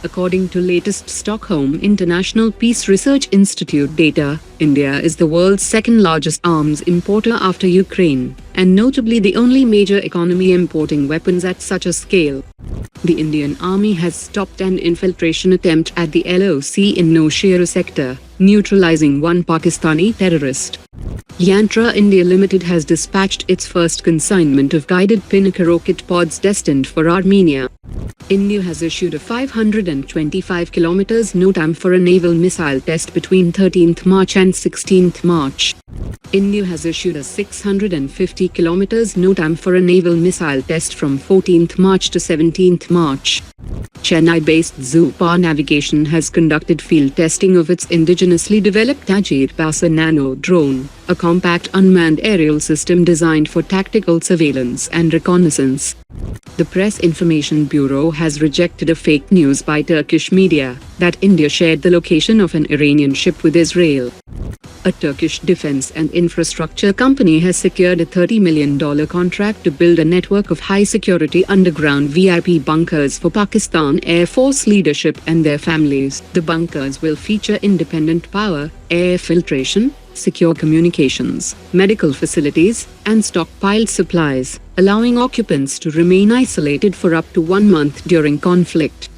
According to latest Stockholm International Peace Research Institute data, India is the world's second largest arms importer after Ukraine, and notably the only major economy importing weapons at such a scale. The Indian Army has stopped an infiltration attempt at the LOC in Nowshera sector, neutralizing one Pakistani terrorist. Yantra India Limited has dispatched its first consignment of guided Pinaka rocket pods destined for Armenia. India has issued a 525 km NOTAM for a naval missile test between 13th March and 16th March. India has issued a 650 km NOTAM for a naval missile test from 14th March to 17th March. Chennai-based Zuppa Navigation has conducted field testing of its indigenously developed Ajeet Baza Nano drone, a compact unmanned aerial system designed for tactical surveillance and reconnaissance. The Press Information Bureau has rejected a fake news by Turkish media that India shared the location of an Iranian ship with Israel. A Turkish defense and infrastructure company has secured a $30 million contract to build a network of high-security underground VIP bunkers for Pakistan Air Force leadership and their families. The bunkers will feature independent power, air filtration, secure communications, medical facilities, and stockpiled supplies, allowing occupants to remain isolated for up to 1 month during conflict.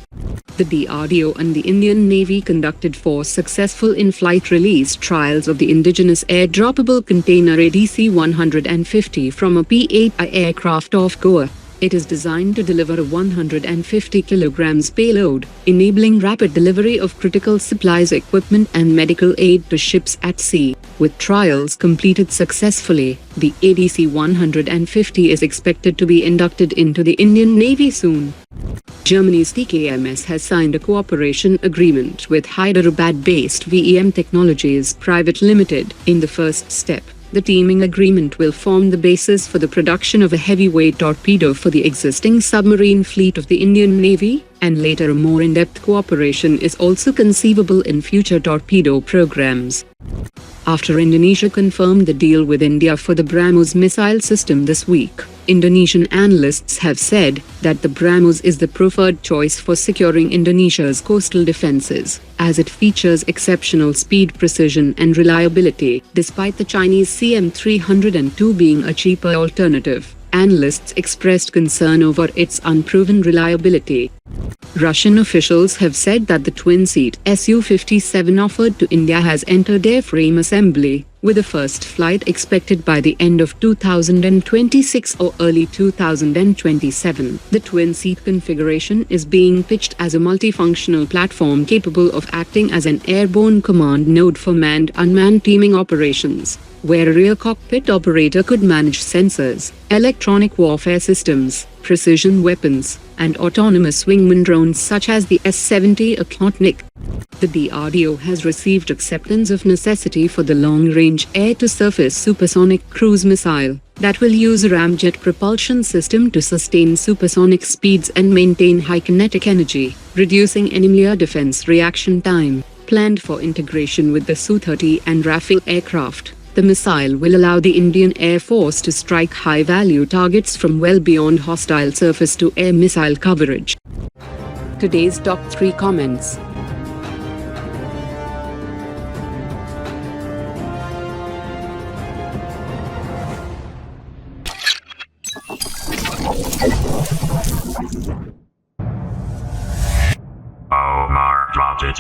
The DRDO and the Indian Navy conducted 4 successful in-flight release trials of the indigenous air-droppable container ADC-150 from a PAK aircraft off Goa. It is designed to deliver a 150 kg payload, enabling rapid delivery of critical supplies, equipment and medical aid to ships at sea. With trials completed successfully, the ADC-150 is expected to be inducted into the Indian Navy soon. Germany's TKMS has signed a cooperation agreement with Hyderabad-based VEM Technologies Private Limited. In the first step, the teaming agreement will form the basis for the production of a heavyweight torpedo for the existing submarine fleet of the Indian Navy, and later a more in-depth cooperation is also conceivable in future torpedo programs. After Indonesia confirmed the deal with India for the Brahmos missile system this week, Indonesian analysts have said that the Brahmos is the preferred choice for securing Indonesia's coastal defenses, as it features exceptional speed, precision and reliability. Despite the Chinese CM-302 being a cheaper alternative, analysts expressed concern over its unproven reliability. Russian officials have said that the twin-seat Su-57 offered to India has entered airframe assembly, with the first flight expected by the end of 2026 or early 2027. The twin-seat configuration is being pitched as a multifunctional platform capable of acting as an airborne command node for manned-unmanned teaming operations, where a rear cockpit operator could manage sensors, electronic warfare systems, precision weapons, and autonomous wingman drones such as the S-70 Okhotnik. The DRDO has received acceptance of necessity for the long-range air-to-surface supersonic cruise missile that will use a ramjet propulsion system to sustain supersonic speeds and maintain high kinetic energy, reducing enemy air defense reaction time. Planned for integration with the Su-30 and Rafale aircraft, the missile will allow the Indian Air Force to strike high-value targets from well beyond hostile surface-to-air missile coverage. Today's top 3 comments. Omar dropped it.